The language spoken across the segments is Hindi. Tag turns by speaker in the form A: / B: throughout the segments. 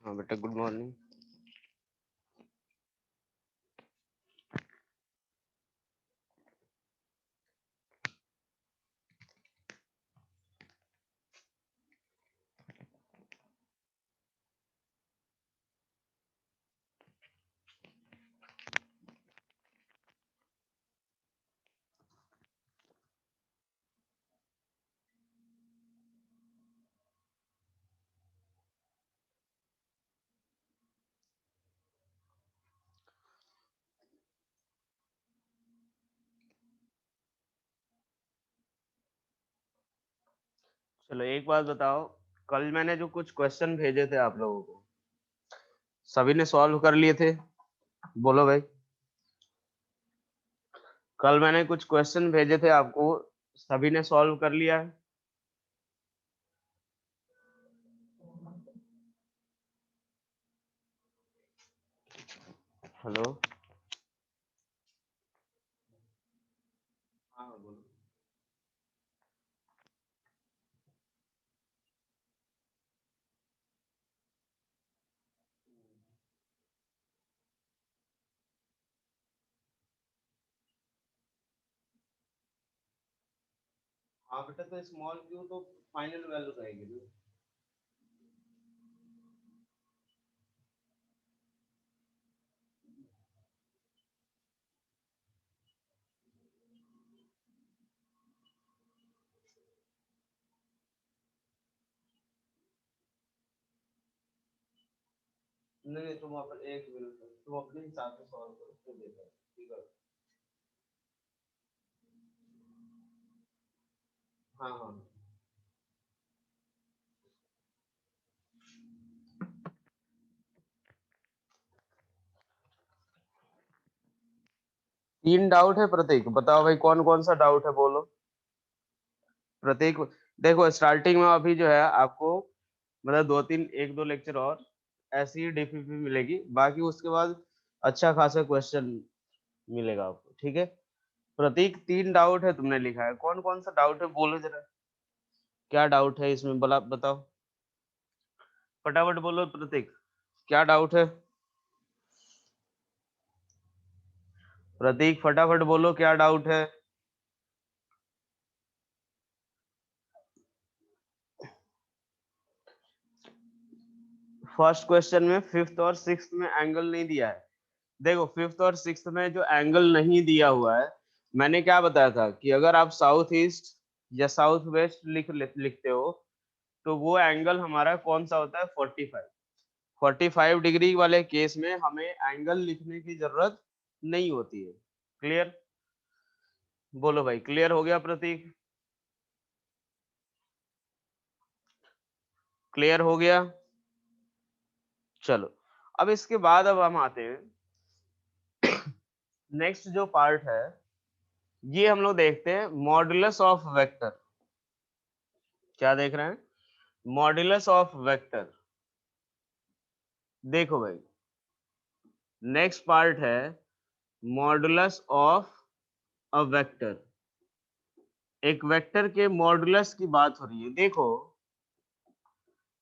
A: हाँ बेटा, गुड मॉर्निंग। चलो एक बात बताओ, कल मैंने जो कुछ क्वेश्चन भेजे थे आप लोगों को, सभी ने सॉल्व कर लिए थे? बोलो भाई। कल मैंने कुछ क्वेश्चन भेजे थे आपको, सभी ने सॉल्व कर लिया है? हेलो। हाँ बोलो। हाँ बेटा, तो स्मॉल क्यू तो फाइनल वैल्यू रहेगी ना। नहीं नहीं, तुम अपने एक मिनट, तुम अपने हिसाब से सॉल्व करो, तो देखो। ठीक है। हाँ हाँ। 3 डाउट है प्रतीक, बताओ भाई कौन कौन सा डाउट है, बोलो। प्रतीक, देखो स्टार्टिंग में अभी जो है आपको, मतलब दो तीन, एक दो लेक्चर और ऐसी ही डीपीपी मिलेगी, बाकी उसके बाद अच्छा खासा क्वेश्चन मिलेगा आपको, ठीक है। प्रतीक, 3 डाउट है तुमने लिखा है, कौन कौन सा डाउट है बोलो जरा, क्या डाउट है इसमें, बोला बताओ, फटाफट बोलो प्रतीक, क्या डाउट है? प्रतीक फटाफट बोलो, क्या डाउट है? फर्स्ट क्वेश्चन में फिफ्थ और सिक्स्थ में एंगल नहीं दिया है। देखो, फिफ्थ और सिक्स्थ में जो एंगल नहीं दिया हुआ है, मैंने क्या बताया था कि अगर आप साउथ ईस्ट या साउथ वेस्ट लिखते हो, तो वो एंगल हमारा कौन सा होता है? 45। 45 डिग्री वाले केस में हमें एंगल लिखने की जरूरत नहीं होती है। क्लियर? बोलो भाई, क्लियर हो गया प्रतीक? क्लियर हो गया? चलो, अब इसके बाद अब हम आते हैं नेक्स्ट जो पार्ट है, ये हम लोग देखते हैं मॉडुलस ऑफ वेक्टर। क्या देख रहे हैं? Modulus of vector. देखो भाई, नेक्स्ट पार्ट है मॉडुलस ऑफ अ वेक्टर। एक वेक्टर के मॉडुलस की बात हो रही है। देखो,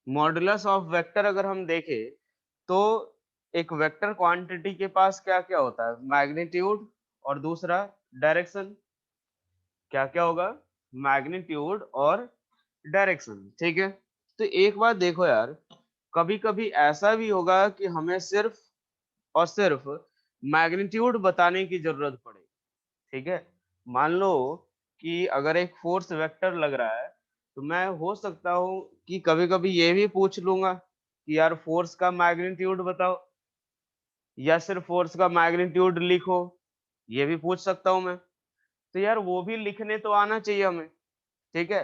A: मॉडुलस ऑफ वेक्टर अगर हम देखें, तो एक वेक्टर क्वांटिटी के पास क्या क्या होता है? मैग्नीट्यूड और दूसरा डायरेक्शन। क्या क्या होगा? मैग्नीट्यूड और डायरेक्शन, ठीक है। तो एक बात देखो यार, कभी कभी ऐसा भी होगा कि हमें सिर्फ और सिर्फ मैग्नीट्यूड बताने की जरूरत पड़े, ठीक है। मान लो कि अगर एक फोर्स वेक्टर लग रहा है, तो मैं हो सकता हूँ कि कभी कभी ये भी पूछ लूंगा कि यार फोर्स का मैग्नीट्यूड बताओ, या सिर्फ फोर्स का मैग्नीट्यूड लिखो, ये भी पूछ सकता हूँ मैं। तो यार वो भी लिखने तो आना चाहिए हमें, ठीक है।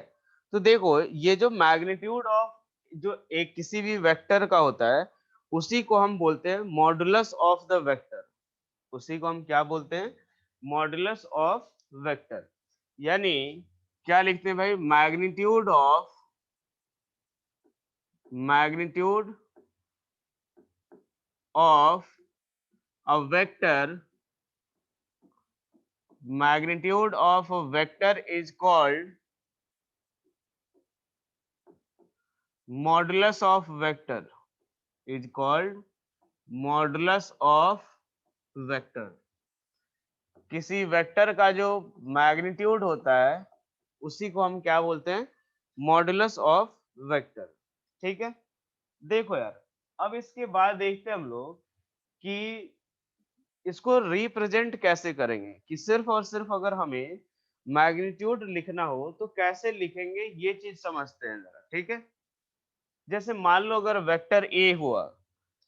A: तो देखो, ये जो मैग्नीट्यूड ऑफ जो एक किसी भी वेक्टर का होता है, उसी को हम बोलते हैं मॉडुलस ऑफ द वेक्टर। उसी को हम क्या बोलते हैं? Modulus of vector. यानी क्या लिखते हैं भाई? Magnitude of a vector, magnitude of a vector is called modulus of vector। Is called modulus of vector. किसी वेक्टर का जो मैग्नीट्यूड होता है उसी को हम क्या बोलते हैं, मॉडुलस ऑफ वेक्टर। ठीक है, देखो यार, अब इसके बाद देखते हैं हम लोग कि इसको रिप्रेजेंट कैसे करेंगे, कि सिर्फ और सिर्फ अगर हमें मैग्नीट्यूड लिखना हो तो कैसे लिखेंगे, ये चीज समझते हैं जरा। ठीक है, जैसे मान लो अगर वेक्टर ए हुआ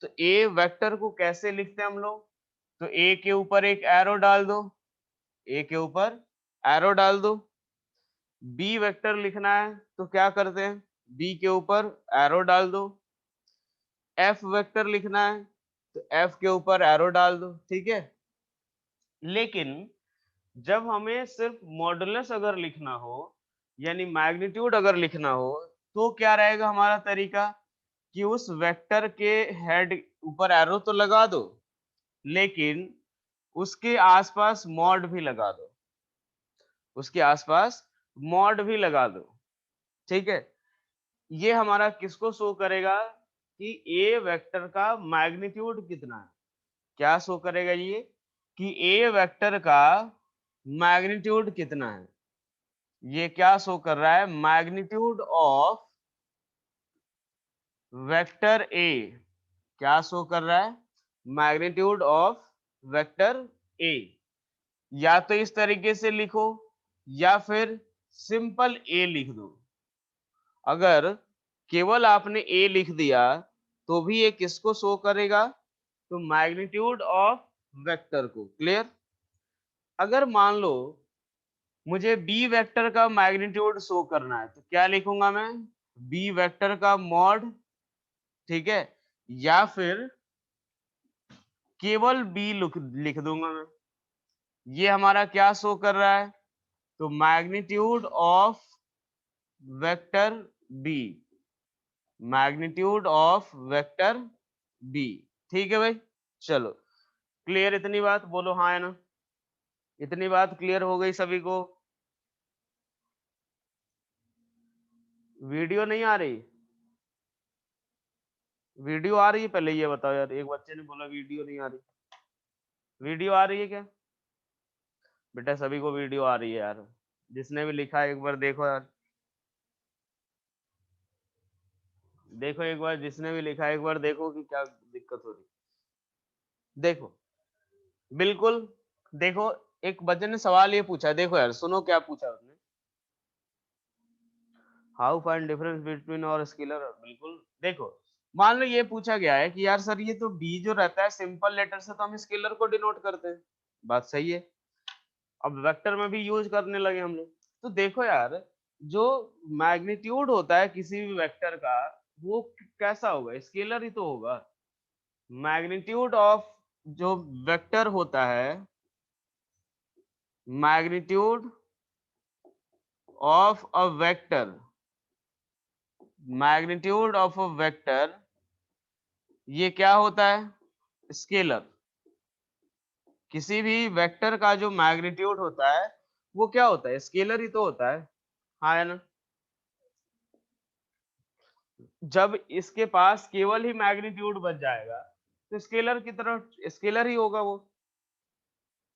A: तो ए वेक्टर को कैसे लिखते हैं हम लोग, तो ए के ऊपर एक एरो डाल दो, ए के ऊपर एरो डाल दो। बी वेक्टर लिखना है तो क्या करते हैं, बी के ऊपर एरो डाल दो। एफ वेक्टर लिखना है तो एफ के ऊपर एरो डाल दो। ठीक है, लेकिन जब हमें सिर्फ मॉडुलस अगर लिखना हो, यानी मैग्नीट्यूड अगर लिखना हो, तो क्या रहेगा हमारा तरीका, कि उस वेक्टर के हेड ऊपर एरो तो लगा दो, लेकिन उसके आसपास मॉड भी लगा दो, उसके आसपास मॉड भी लगा दो। ठीक है, ये हमारा किसको शो करेगा कि ए वेक्टर का मैग्नीट्यूड कितना है, क्या शो करेगा ये, कि ए वेक्टर का मैग्नीट्यूड कितना है। ये क्या शो कर रहा है, मैग्नीट्यूड ऑफ वेक्टर ए, क्या शो कर रहा है, मैग्नीट्यूड ऑफ वेक्टर ए। या तो इस तरीके से लिखो या फिर सिंपल ए लिख दो। अगर केवल आपने ए लिख दिया तो भी ये किसको शो करेगा, तो मैग्नीट्यूड ऑफ वेक्टर को। क्लियर, अगर मान लो मुझे बी वेक्टर का मैग्नीट्यूड शो करना है तो क्या लिखूंगा मैं, बी वेक्टर का मॉड। ठीक है, या फिर केवल बी लिख दूंगा मैं। ये हमारा क्या शो कर रहा है, तो magnitude of vector B, magnitude of vector B. ठीक है भाई, चलो क्लियर, इतनी बात बोलो हाँ है ना, इतनी बात क्लियर हो गई सभी को। वीडियो नहीं आ रही, वीडियो आ रही है पहले ये बताओ यार, एक बच्चे ने बोला वीडियो नहीं आ रही। वीडियो आ रही है क्या बेटा, सभी को वीडियो आ रही है यार, जिसने भी लिखा है एक बार देखो यार, देखो एक बार, जिसने भी लिखा है एक बार देखो कि क्या दिक्कत हो रही है। देखो, बिल्कुल, देखो, एक बच्चे ने सवाल ये पूछा है, देखो यार सुनो क्या पूछा उसने, हाउ फाइंड डिफरेंस बिटवीन और स्केलर। बिल्कुल, देखो, मान लो ये पूछा गया है कि यार सर ये तो बी जो रहता है सिंपल लेटर से तो हम स्केलर को डिनोट करते हैं, बात सही है, अब वेक्टर में भी यूज करने लगे हम लोग। तो देखो यार, जो मैग्नीट्यूड होता है किसी भी वेक्टर का वो कैसा होगा, स्केलर ही तो होगा। मैग्नीट्यूड ऑफ जो वेक्टर होता है, magnitude of a vector, magnitude of a vector, ये क्या होता है, स्केलर। किसी भी वेक्टर का जो मैग्नीट्यूड होता है वो क्या होता है, स्केलर ही तो होता है, हाँ है ना। जब इसके पास केवल ही मैग्नीट्यूड बच जाएगा तो स्केलर की तरह स्केलर ही होगा वो।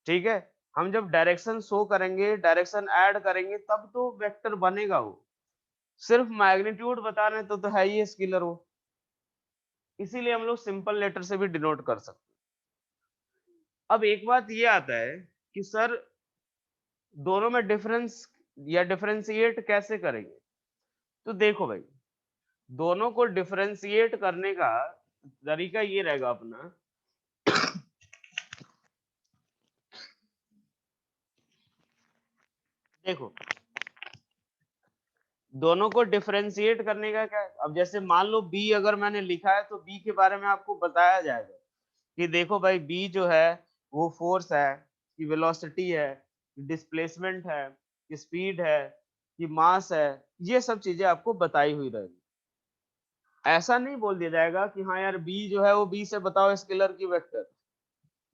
A: ठीक है, हम जब डायरेक्शन शो करेंगे, डायरेक्शन ऐड करेंगे तब तो वेक्टर बनेगा वो, सिर्फ मैग्नीट्यूड बता रहे तो है ही स्केलर वो, इसीलिए हम लोग सिंपल लेटर से भी डिनोट कर सकते हैं। अब एक बात ये आता है कि सर दोनों में डिफरेंस या डिफरेंशिएट कैसे करेंगे, तो देखो भाई, दोनों को डिफरेंशिएट करने का तरीका ये रहेगा अपना, देखो दोनों को डिफरेंशिएट करने का क्या है, अब जैसे मान लो बी अगर मैंने लिखा है तो बी के बारे में आपको बताया जाएगा कि देखो भाई बी जो है वो फोर्स है, कि वेलोसिटी है, कि डिस्प्लेसमेंट है, कि स्पीड है, कि मास है, ये सब चीजें आपको बताई हुई रहेगी। ऐसा नहीं बोल दिया जाएगा कि हाँ यार बी जो है वो बी से बताओ स्केलर की वेक्टर,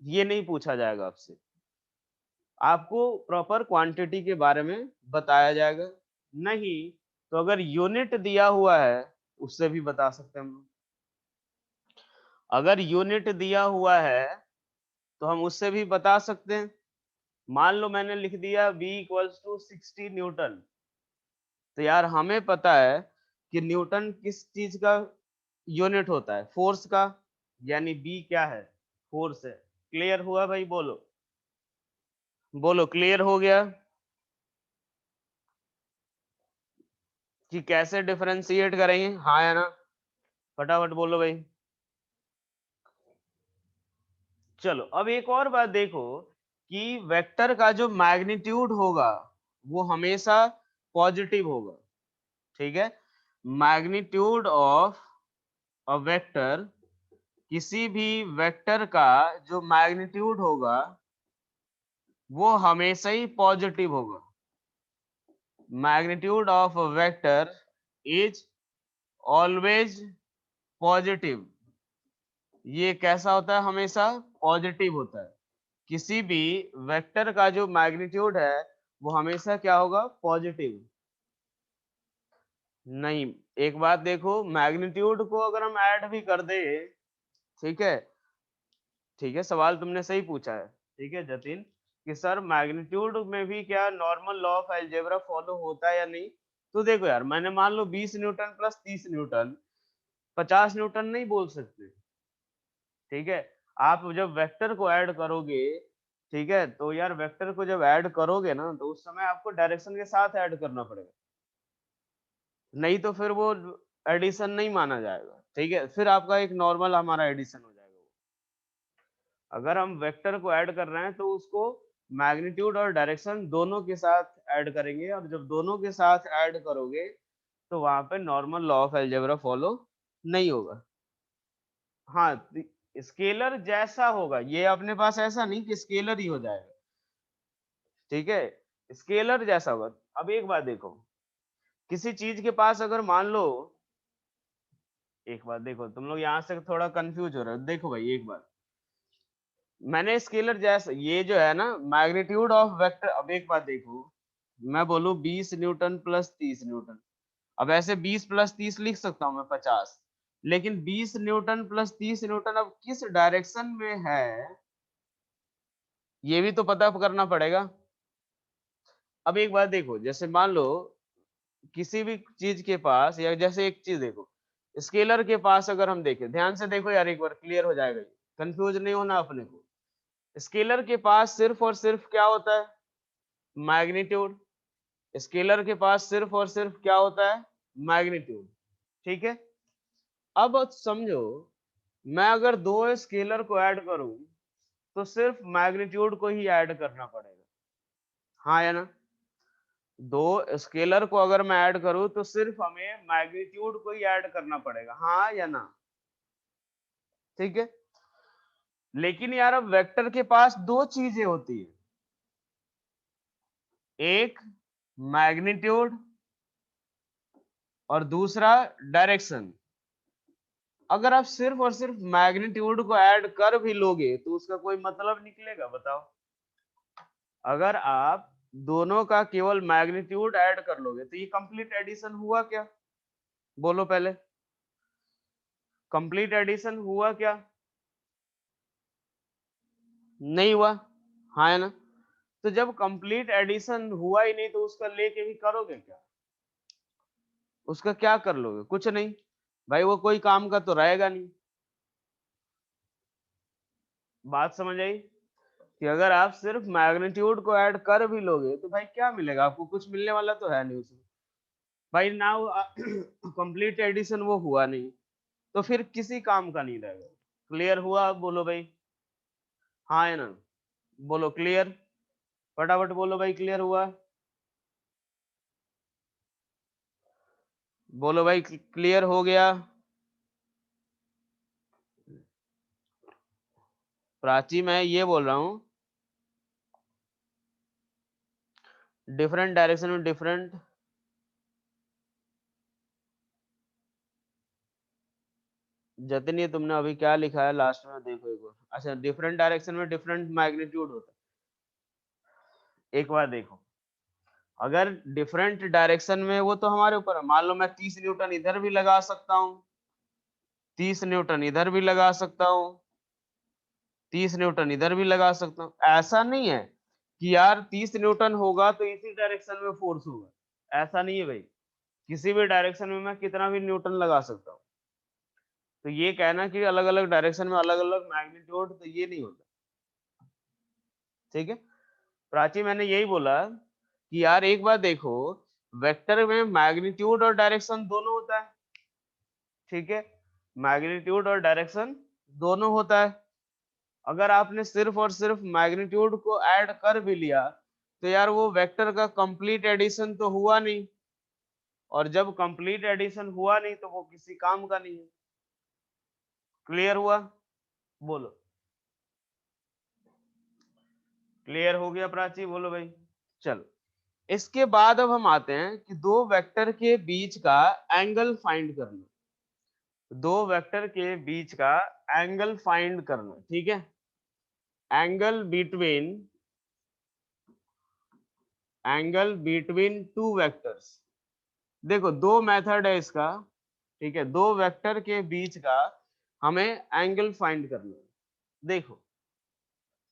A: ये नहीं पूछा जाएगा आपसे, आपको प्रॉपर क्वांटिटी के बारे में बताया जाएगा। नहीं तो अगर यूनिट दिया हुआ है उससे भी बता सकते हैं हम लोग। अगर यूनिट दिया हुआ है तो हम उससे भी बता सकते हैं। मान लो मैंने लिख दिया V इक्वल्स टू 60 न्यूटन, तो यार हमें पता है कि न्यूटन किस चीज का यूनिट होता है, फोर्स का, यानी B क्या है, फोर्स है। क्लियर हुआ भाई? बोलो बोलो, क्लियर हो गया कि कैसे डिफरेंशिएट करेंगे? हाँ या ना? फटाफट बोलो भाई। चलो अब एक और बात देखो कि वेक्टर का जो मैग्नीट्यूड होगा वो हमेशा पॉजिटिव होगा। ठीक है, मैग्नीट्यूड ऑफ अ वेक्टर, किसी भी वेक्टर का जो मैग्नीट्यूड होगा वो हमेशा ही पॉजिटिव होगा। Magnitude of a vector is always positive. ये कैसा होता है? हमेशा पॉजिटिव होता है। किसी भी वेक्टर का जो मैग्नीट्यूड है वो हमेशा क्या होगा? पॉजिटिव। नहीं, एक बात देखो, मैग्नीट्यूड को अगर हम ऐड भी कर दे, ठीक है, ठीक है, सवाल तुमने सही पूछा है, ठीक है जतिन, कि सर मैग्नीट्यूड में भी क्या normal law of algebra follow होता है या नहीं? तो देखो यार, मैंने मान लो 20 न्यूटन प्लस 30 न्यूटन, 50 न्यूटन नहीं बोल सकते। ठीक है, आप जब वेक्टर को ऐड करोगे, ठीक है, तो यार वेक्टर को जब ऐड करोगे ना तो उस समय आपको डायरेक्शन के साथ ऐड करना पड़ेगा, नहीं तो फिर वो एडिशन नहीं माना जाएगा। ठीक है, फिर आपका एक नॉर्मल हमारा एडिशन हो जाएगा। अगर हम वेक्टर को ऐड कर रहे हैं तो उसको मैग्नीट्यूड और डायरेक्शन दोनों के साथ ऐड करेंगे, और जब दोनों के साथ ऐड करोगे तो वहां पे normal law of algebra follow नहीं होगा। हाँ, स्केलर जैसा होगा, ये अपने पास ऐसा नहीं कि स्केलर ही हो जाएगा। ठीक है, स्केलर जैसा होगा। अब एक बात देखो, किसी चीज के पास अगर मान लो, एक बात देखो, तुम लोग यहाँ से थोड़ा कंफ्यूज हो रहे हो। देखो भाई एक बात, मैंने स्केलर जैसा, ये जो है ना मैग्नीट्यूड ऑफ वेक्टर, अब एक बात देखो, मैं बोलूं 20 न्यूटन प्लस 30 न्यूटन, अब ऐसे 20 प्लस 30 लिख सकता हूं मैं 50, लेकिन 20 न्यूटन प्लस 30 न्यूटन अब किस डायरेक्शन में है ये भी तो पता करना पड़ेगा। अब एक बात देखो, जैसे मान लो किसी भी चीज के पास, या जैसे एक चीज देखो, स्केलर के पास अगर हम देखें, ध्यान से देखो यार, एक बार क्लियर हो जाएगा, कंफ्यूज नहीं होना अपने को। स्केलर के पास सिर्फ और सिर्फ क्या होता है? मैग्नीट्यूड। स्केलर के पास सिर्फ और सिर्फ क्या होता है? मैग्नीट्यूड। ठीक है, अब समझो, मैं अगर दो स्केलर को ऐड करूं तो सिर्फ मैग्नीट्यूड को ही ऐड करना पड़ेगा। हाँ या ना? दो स्केलर को अगर मैं ऐड करूं तो सिर्फ हमें मैग्नीट्यूड को ही ऐड करना पड़ेगा। हाँ या ना? ठीक है, लेकिन यार अब वेक्टर के पास दो चीजें होती है, एक मैग्नीट्यूड और दूसरा डायरेक्शन। अगर आप सिर्फ और सिर्फ मैग्नीट्यूड को ऐड कर भी लोगे तो उसका कोई मतलब निकलेगा? बताओ। अगर आप दोनों का केवल मैग्नीट्यूड ऐड कर लोगे तो ये कंप्लीट एडिशन हुआ क्या? बोलो पहले, कंप्लीट एडिशन हुआ क्या? नहीं हुआ। हाँ है ना? तो जब कंप्लीट एडिशन हुआ ही नहीं तो उसका लेके भी करोगे क्या? उसका क्या कर लोगे? कुछ नहीं भाई, वो कोई काम का तो रहेगा नहीं। बात समझ आई कि अगर आप सिर्फ मैग्नीट्यूड को ऐड कर भी लोगे तो भाई क्या मिलेगा आपको? कुछ मिलने वाला तो है नहीं उसमें भाई ना। कंप्लीट एडिशन वो हुआ नहीं तो फिर किसी काम का नहीं रहेगा। क्लियर हुआ? अब बोलो भाई। हाँ है ना? बोलो क्लियर, फटाफट बोलो भाई, क्लियर हुआ? बोलो भाई, क्लियर हो गया? प्राची, मैं ये बोल रहा हूँ, डिफरेंट डायरेक्शन में डिफरेंट, जतन ये तुमने अभी क्या लिखा है लास्ट में देखो एक बार। अच्छा, डिफरेंट डायरेक्शन में डिफरेंट मैग्नीट्यूड होता है। एक बार देखो, अगर डिफरेंट डायरेक्शन में, वो तो हमारे ऊपर है। मान लो मैं 30 न्यूटन इधर भी लगा सकता हूँ, 30 न्यूटन इधर भी लगा सकता हूँ, 30 न्यूटन इधर भी लगा सकता हूँ। ऐसा नहीं है कि यार 30 न्यूटन होगा तो इसी डायरेक्शन में फोर्स होगा, ऐसा नहीं है भाई। किसी भी डायरेक्शन में मैं कितना भी न्यूटन लगा सकता हूँ। तो ये कहना कि अलग अलग डायरेक्शन में अलग अलग मैग्नीट्यूड, तो ये नहीं होता। ठीक है प्राची, मैंने यही बोला कि यार एक बात देखो, वेक्टर में मैग्नीट्यूड और डायरेक्शन दोनों होता है। ठीक है, मैग्नीट्यूड और डायरेक्शन दोनों होता है। अगर आपने सिर्फ और सिर्फ मैग्नीट्यूड को ऐड कर भी लिया तो यार वो वेक्टर का कंप्लीट एडिशन तो हुआ नहीं, और जब कंप्लीट एडिशन हुआ नहीं तो वो किसी काम का नहीं है। क्लियर हुआ? बोलो, क्लियर हो गया प्राची? बोलो भाई। चलो, इसके बाद अब हम आते हैं कि दो वेक्टर के बीच का एंगल फाइंड करना। दो वेक्टर के बीच का एंगल फाइंड करना। ठीक है, एंगल बिटवीन टू वेक्टर्स। देखो दो मेथड है इसका। ठीक है, दो वेक्टर के बीच का हमें एंगल फाइंड करना है। देखो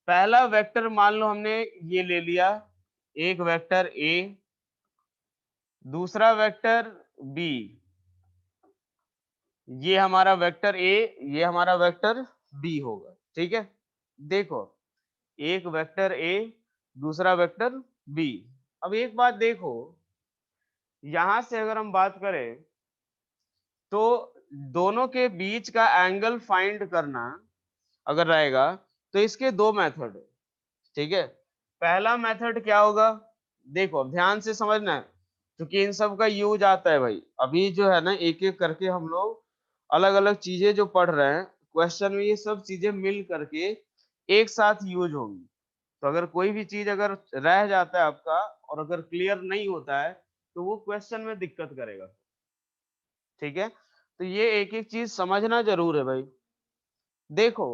A: पहला वेक्टर मान लो हमने ये ले लिया, एक वेक्टर ए, दूसरा वेक्टर बी। ये हमारा वेक्टर ए, ये हमारा वेक्टर बी होगा। ठीक है, देखो एक वेक्टर ए, दूसरा वेक्टर बी। अब एक बात देखो, यहां से अगर हम बात करें तो दोनों के बीच का एंगल फाइंड करना अगर रहेगा तो इसके दो मेथड है। ठीक है, पहला मेथड क्या होगा? देखो अब ध्यान से समझना है, क्योंकि इन सब का यूज आता है भाई। अभी जो है ना एक एक करके हम लोग अलग अलग चीजें जो पढ़ रहे हैं, क्वेश्चन में ये सब चीजें मिल करके एक साथ यूज होंगी। तो अगर कोई भी चीज अगर रह जाता है आपका और अगर क्लियर नहीं होता है तो वो क्वेश्चन में दिक्कत करेगा। ठीक है, तो ये एक एक चीज समझना जरूर है भाई। देखो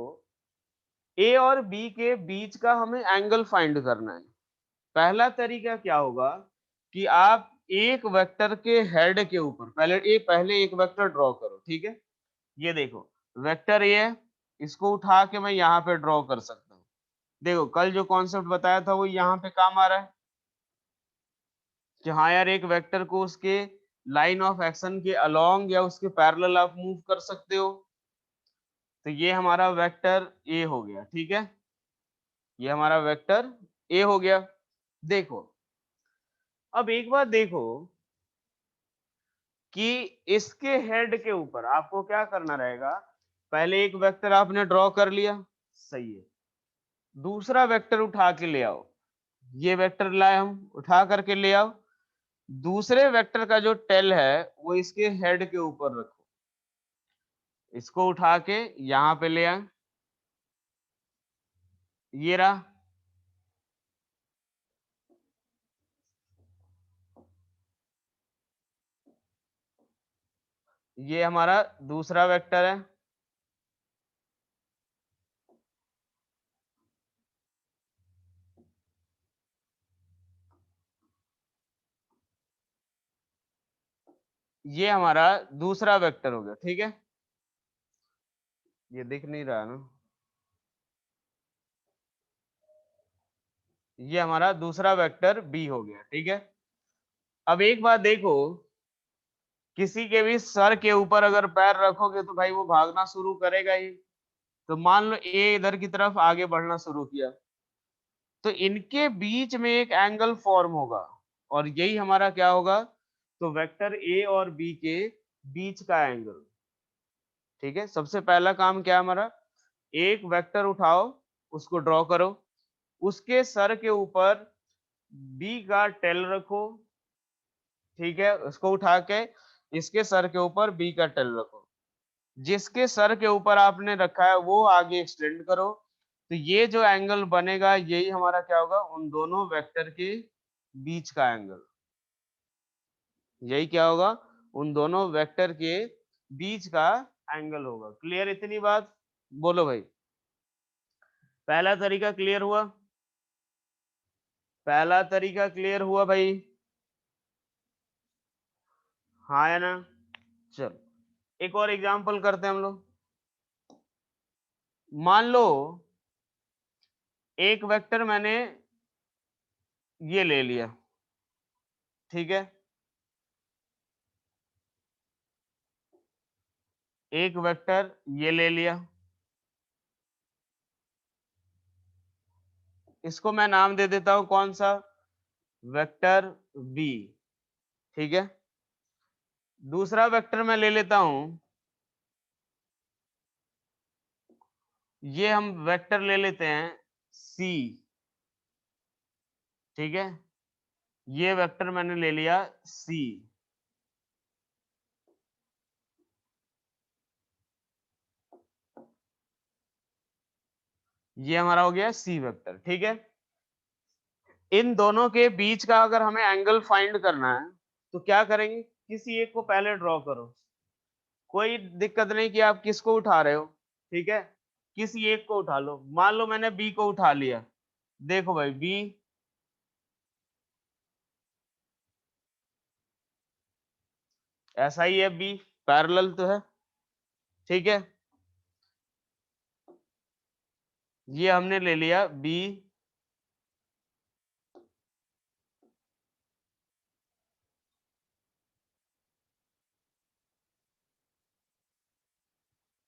A: ए और बी के बीच का हमें एंगल फाइंड करना है। पहला तरीका क्या होगा कि आप एक वेक्टर के हेड के ऊपर पहले एक वेक्टर ड्रॉ करो। ठीक है, ये देखो वेक्टर ए है, इसको उठा के मैं यहाँ पे ड्रॉ कर सकता हूँ। देखो कल जो कॉन्सेप्ट बताया था वो यहाँ पे काम आ रहा है कि हाँ यार एक वेक्टर को उसके लाइन ऑफ एक्शन के अलोंग या उसके पैरेलल आप मूव कर सकते हो। तो ये हमारा वेक्टर ए हो गया। ठीक है, ये हमारा वेक्टर ए हो गया। देखो अब एक बात देखो कि इसके हेड के ऊपर आपको क्या करना रहेगा। पहले एक वेक्टर आपने ड्रॉ कर लिया, सही है, दूसरा वेक्टर उठा के ले आओ। ये वेक्टर लाए हम, उठा करके ले आओ। दूसरे वेक्टर का जो टेल है वो इसके हेड के ऊपर रखो, इसको उठा के यहाँ पे ले आए, ये रहा। ये हमारा दूसरा वेक्टर है। ये हमारा दूसरा वेक्टर हो गया। ठीक है, ये दिख नहीं रहा ना, ये हमारा दूसरा वेक्टर बी हो गया। ठीक है, अब एक बात देखो, किसी के भी सर के ऊपर अगर पैर रखोगे तो भाई वो भागना शुरू करेगा ही। तो मान लो ए इधर की तरफ आगे बढ़ना शुरू किया तो इनके बीच में एक एंगल फॉर्म होगा, और यही हमारा क्या होगा, तो वेक्टर ए और बी के बीच का एंगल। ठीक है, सबसे पहला काम क्या हमारा, एक वेक्टर उठाओ, उसको ड्रॉ करो, उसके सर के ऊपर बी का टेल रखो। ठीक है, उसको उठा के इसके सर के ऊपर बी का टेल रखो। जिसके सर के ऊपर आपने रखा है वो आगे एक्सटेंड करो। तो ये जो एंगल बनेगा यही हमारा क्या होगा, उन दोनों वेक्टर के बीच का एंगल। यही क्या होगा, उन दोनों वेक्टर के बीच का एंगल होगा। क्लियर इतनी बात? बोलो भाई, पहला तरीका क्लियर हुआ? पहला तरीका क्लियर हुआ भाई? हाँ या ना? चलो एक और एग्जांपल करते हैं हम लोग। मान लो एक वेक्टर मैंने ये ले लिया, ठीक है, एक वेक्टर ये ले लिया, इसको मैं नाम दे देता हूं कौन सा, वेक्टर बी, ठीक है। दूसरा वेक्टर मैं ले लेता हूं, ये हम वेक्टर ले लेते हैं सी, ठीक है, ये वेक्टर मैंने ले लिया सी, ये हमारा हो गया सी वेक्टर, ठीक है। इन दोनों के बीच का अगर हमें एंगल फाइंड करना है तो क्या करेंगे, किसी एक को पहले ड्रॉ करो, कोई दिक्कत नहीं कि आप किसको उठा रहे हो, ठीक है, किसी एक को उठा लो। मान लो मैंने बी को उठा लिया, देखो भाई बी, ऐसा ही है, बी पैरेलल तो है, ठीक है, ये हमने ले लिया बी,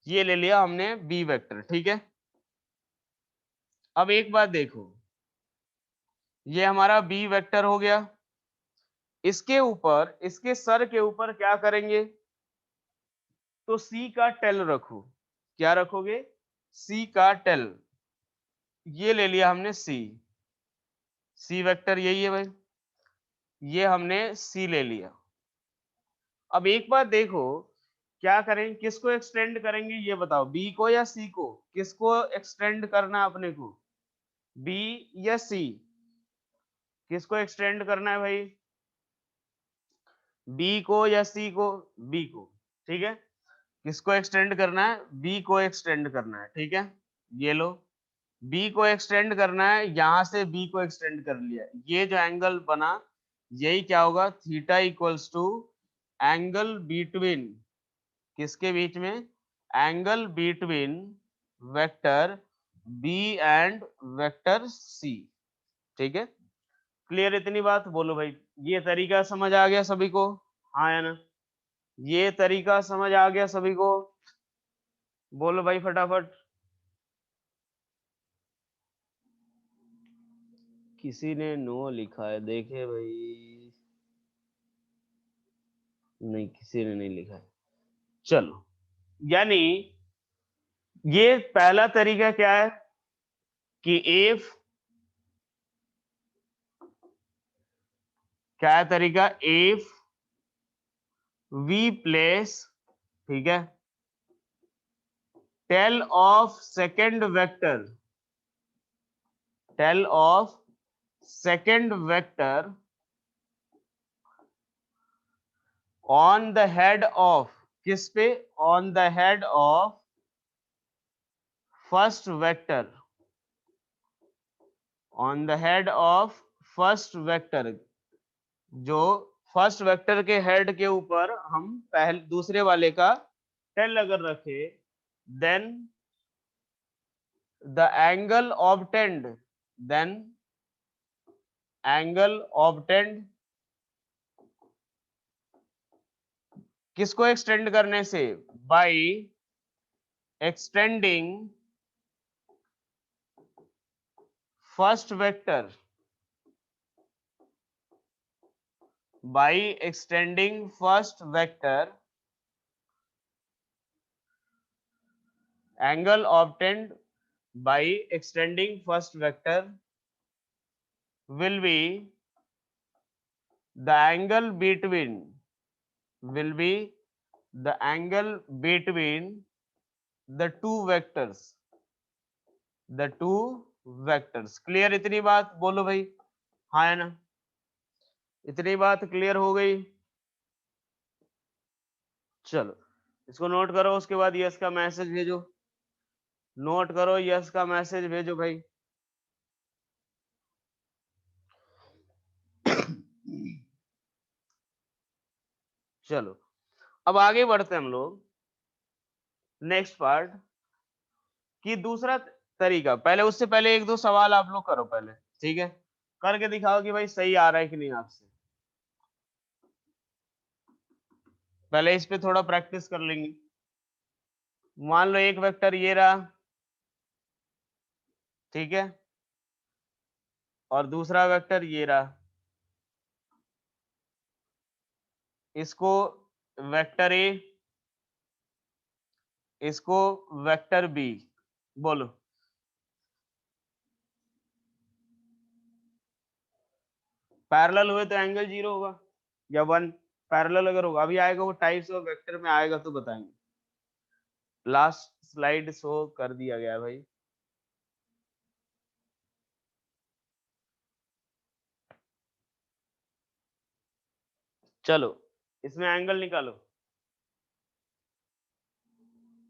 A: ये ले लिया हमने बी वेक्टर, ठीक है। अब एक बात देखो, ये हमारा बी वेक्टर हो गया, इसके ऊपर, इसके सर के ऊपर क्या करेंगे, तो सी का टेल रखो, क्या रखोगे, सी का टेल, ये ले लिया हमने सी, सी वेक्टर यही है भाई, ये हमने सी ले लिया। अब एक बात देखो, क्या करें, किसको एक्सटेंड करेंगे ये बताओ, बी को या सी को, किसको एक्सटेंड करना है अपने को, बी या सी, किसको एक्सटेंड करना है भाई, बी को या सी को, बी को, ठीक है, किसको एक्सटेंड करना है, बी को एक्सटेंड करना है, ठीक है, ये लो, बी को एक्सटेंड करना है, यहां से बी को एक्सटेंड कर लिया, ये जो एंगल बना यही क्या होगा, theta equals to angle between, किसके बीच में, angle between vector B and vector C, ठीक है। क्लियर इतनी बात, बोलो भाई ये तरीका समझ आ गया सभी को, हाँ या ना, ये तरीका समझ आ गया सभी को, बोलो भाई फटाफट। किसी ने नो लिखा है, देखे भाई, नहीं किसी ने नहीं लिखा है, चलो, यानी ये पहला तरीका क्या है कि इफ, क्या है तरीका, इफ वी प्लेस, ठीक है, tail of second vector, tail of second vector on the head of, किस पे, on the head of first vector, on the head of first vector, जो फर्स्ट वेक्टर के हेड के ऊपर हम पहले दूसरे वाले का टेल अगर रखे, then the angle obtained, then angle obtained, किसको एक्सटेंड करने से, by extending first vector, by extending first vector, angle obtained by extending first vector will be the angle between, will be the angle between the two vectors, the two vectors। Clear इतनी बात, बोलो भाई हाँ है ना, इतनी बात क्लियर हो गई, चलो इसको नोट करो, उसके बाद यस का मैसेज भेजो, नोट करो, यस का मैसेज भेजो भाई। चलो अब आगे बढ़ते हैं हम लोग। नेक्स्ट पार्ट कि दूसरा तरीका, पहले उससे पहले एक दो सवाल आप लोग करो पहले, ठीक है, करके दिखाओ कि भाई सही आ रहा है कि नहीं आपसे। पहले इस पे थोड़ा प्रैक्टिस कर लेंगे। मान लो एक वेक्टर ये रहा, ठीक है, और दूसरा वेक्टर ये रहा, इसको वेक्टर ए, इसको वेक्टर बी, बोलो पैरेलल हुए तो एंगल 0 होगा या 1, पैरेलल अगर होगा, अभी आएगा वो टाइप्स ऑफ वेक्टर में आएगा तो बताएंगे। लास्ट स्लाइड शो कर दिया गया है भाई। चलो इसमें एंगल निकालो,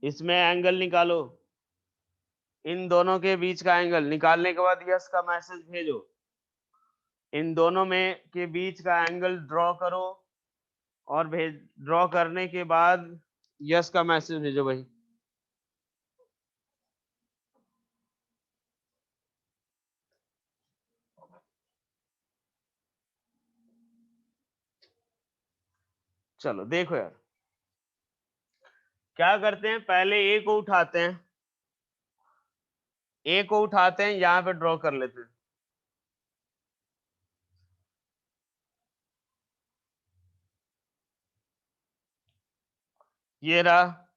A: इसमें एंगल निकालो, इन दोनों के बीच का एंगल निकालने के बाद यस का मैसेज भेजो, इन दोनों में के बीच का एंगल ड्रॉ करो और भेज, ड्रॉ करने के बाद यस का मैसेज भेजो भाई। चलो देखो यार, क्या करते हैं, पहले ए को उठाते हैं, ए को उठाते हैं, यहां पे ड्रॉ कर लेते हैं, ये रहा,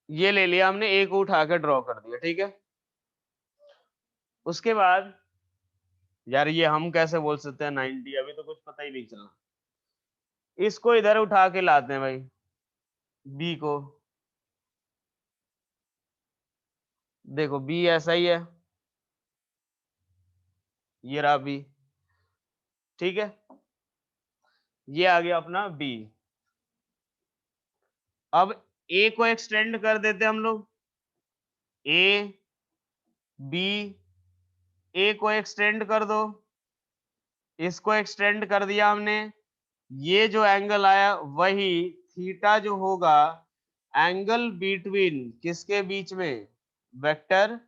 A: ये ले लिया हमने, ए को उठा के ड्रॉ कर दिया, ठीक है। उसके बाद यार ये हम कैसे बोल सकते हैं 90, अभी तो कुछ पता ही नहीं चला। इसको इधर उठा के लाते हैं भाई, बी को, देखो बी ऐसा ही है, ये रहा बी, ठीक है, ये आ गया अपना बी। अब ए को एक्सटेंड कर देते हम लोग, ए बी, ए को एक्सटेंड कर दो, इसको एक्सटेंड कर दिया हमने, ये जो एंगल आया वही थीटा जो होगा एंगल बिटवीन किसके बीच में, vector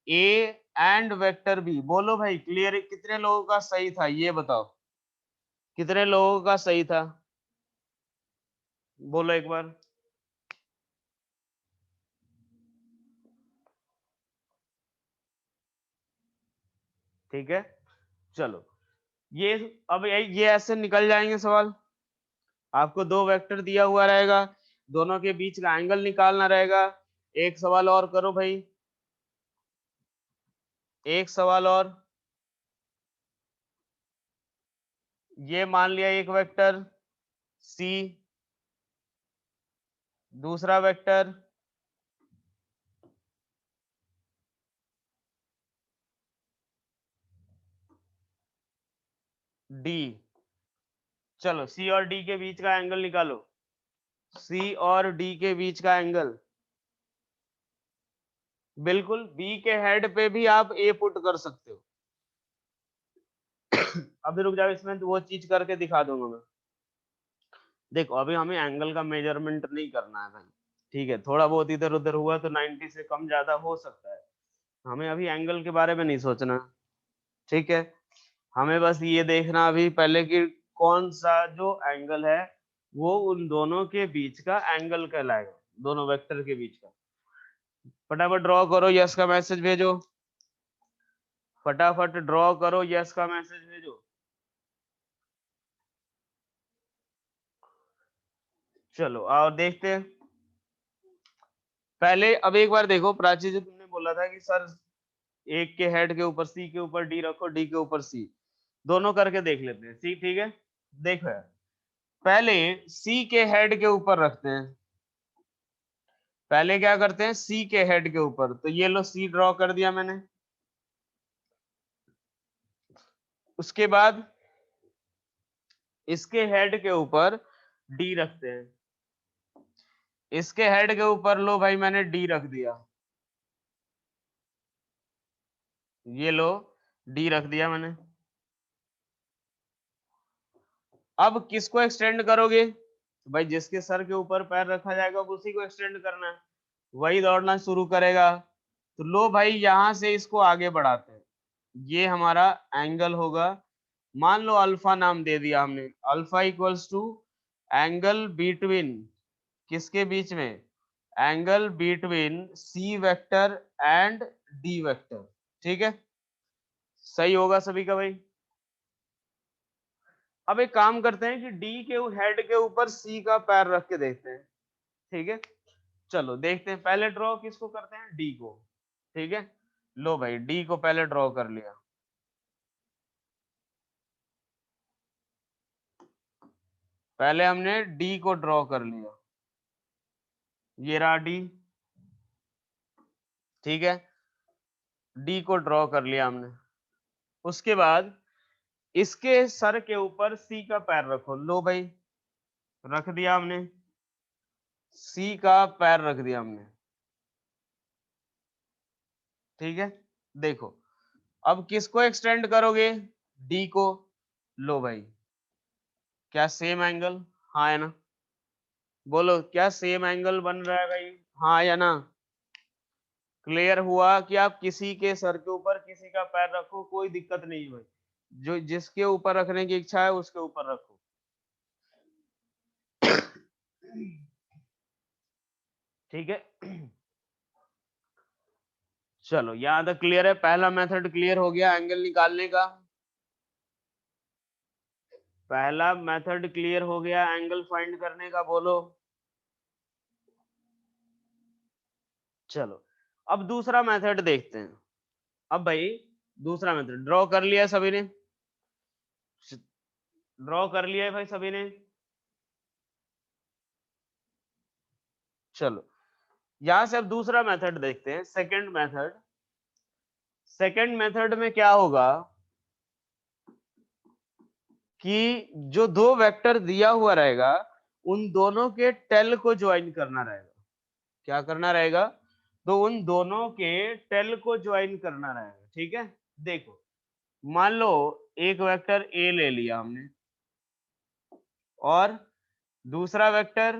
A: A and vector B. बोलो भाई क्लियर, कितने लोगों का सही था ये बताओ, कितने लोगों का सही था, बोलो एक बार। ठीक है, चलो ये, अब ये ऐसे निकल जाएंगे सवाल, आपको दो वेक्टर दिया हुआ रहेगा, दोनों के बीच का एंगल निकालना रहेगा। एक सवाल और करो भाई, एक सवाल और, ये मान लिया एक वेक्टर सी, दूसरा वेक्टर डी, चलो सी और डी के बीच का एंगल निकालो, सी और डी के बीच का एंगल, बिल्कुल बी के हेड पे भी आप ए पुट कर सकते हो। अभी रुक जाओ, इसमें तो वो चीज करके दिखा दूंगा मैं। देखो अभी हमें एंगल का मेजरमेंट नहीं करना है भाई, ठीक है, थोड़ा बहुत इधर उधर हुआ तो 90 से कम ज्यादा हो सकता है, हमें अभी एंगल के बारे में नहीं सोचना, ठीक है। हमें बस ये देखना अभी पहले कि कौन सा जो एंगल है वो उन दोनों के बीच का एंगल कहलाएगा, दोनों वेक्टर के बीच का। फटाफट ड्रॉ करो, यस का मैसेज भेजो, फटाफट ड्रॉ करो, यस का मैसेज भेजो। चलो और देखते हैं, पहले अब एक बार देखो प्राची, जो तुमने बोला था कि सर एक के हेड के ऊपर सी के ऊपर डी रखो, डी के ऊपर सी, दोनों करके देख लेते हैं, सी ठीक है। देखो यार, पहले सी के हेड के ऊपर रखते हैं, पहले क्या करते हैं सी के हेड के ऊपर, तो ये लो सी ड्रॉ कर दिया मैंने। उसके बाद इसके हेड के ऊपर डी रखते हैं, इसके हेड के ऊपर लो भाई मैंने डी रख दिया, ये लो डी रख दिया मैंने। अब किसको एक्सटेंड करोगे, तो भाई जिसके सर के ऊपर पैर रखा जाएगा उसी को एक्सटेंड करना है, वही दौड़ना शुरू करेगा। तो लो भाई यहां से इसको आगे बढ़ाते हैं, ये हमारा एंगल होगा, मान लो अल्फा नाम दे दिया हमने, alpha equals to angle between, किसके बीच में, angle between C vector and D vector. ठीक है, सही होगा सभी का भाई। अब एक काम करते हैं कि डी के हेड के ऊपर सी का पैर रख के देखते हैं। ठीक है, चलो देखते हैं, पहले ड्रॉ किसको करते हैं, डी को। ठीक है, लो भाई डी को पहले ड्रॉ कर लिया, पहले हमने डी को ड्रॉ कर लिया, ये रहा डी। ठीक है, डी को ड्रॉ कर लिया हमने, उसके बाद इसके सर के ऊपर सी का पैर रखो, लो भाई रख दिया हमने, सी का पैर रख दिया हमने। ठीक है, देखो अब किसको एक्सटेंड करोगे, डी को, लो भाई क्या सेम एंगल, हाँ है ना, बोलो क्या सेम एंगल बन रहा है भाई, हाँ या ना। क्लियर हुआ कि आप किसी के सर के ऊपर किसी का पैर रखो, कोई दिक्कत नहीं है भाई, जो जिसके ऊपर रखने की इच्छा है उसके ऊपर रखो। ठीक है, चलो यहां तक क्लियर है, पहला मेथड क्लियर हो गया एंगल निकालने का, पहला मेथड क्लियर हो गया एंगल फाइंड करने का, बोलो। चलो अब दूसरा मेथड देखते हैं। अब भाई दूसरा मेथड ड्रॉ कर लिया सभी ने, ड्रॉ कर लिया है भाई सभी ने। चलो यहां से अब दूसरा मेथड देखते हैं, सेकंड मेथड। सेकंड मेथड में क्या होगा कि जो दो वेक्टर दिया हुआ रहेगा उन दोनों के टेल को ज्वाइन करना रहेगा, क्या करना रहेगा, तो उन दोनों के टेल को ज्वाइन करना रहेगा। ठीक है, देखो मान लो एक वेक्टर ए ले लिया हमने और दूसरा वेक्टर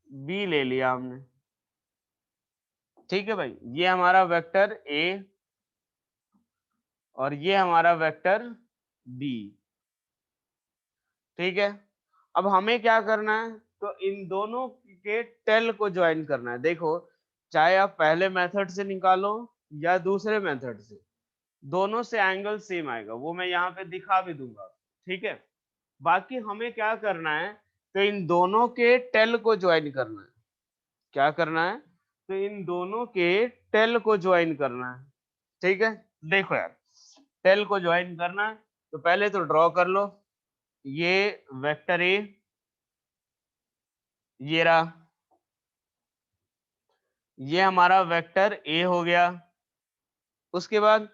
A: बी ले लिया हमने। ठीक है भाई, ये हमारा वेक्टर ए और ये हमारा वेक्टर बी। ठीक है, अब हमें क्या करना है, तो इन दोनों के टेल को ज्वाइन करना है। देखो चाहे आप पहले मेथड से निकालो या दूसरे मेथड से, दोनों से एंगल सेम आएगा, वो मैं यहाँ पे दिखा भी दूंगा। ठीक है, बाकी हमें क्या करना है, तो इन दोनों के टेल को ज्वाइन करना है। क्या करना है, तो इन दोनों के टेल को ज्वाइन करना है। ठीक है, देखो यार टेल को ज्वाइन करना है, तो पहले तो ड्रॉ कर लो, ये वेक्टर ए, ये रहा, ये हमारा वेक्टर ए हो गया। उसके बाद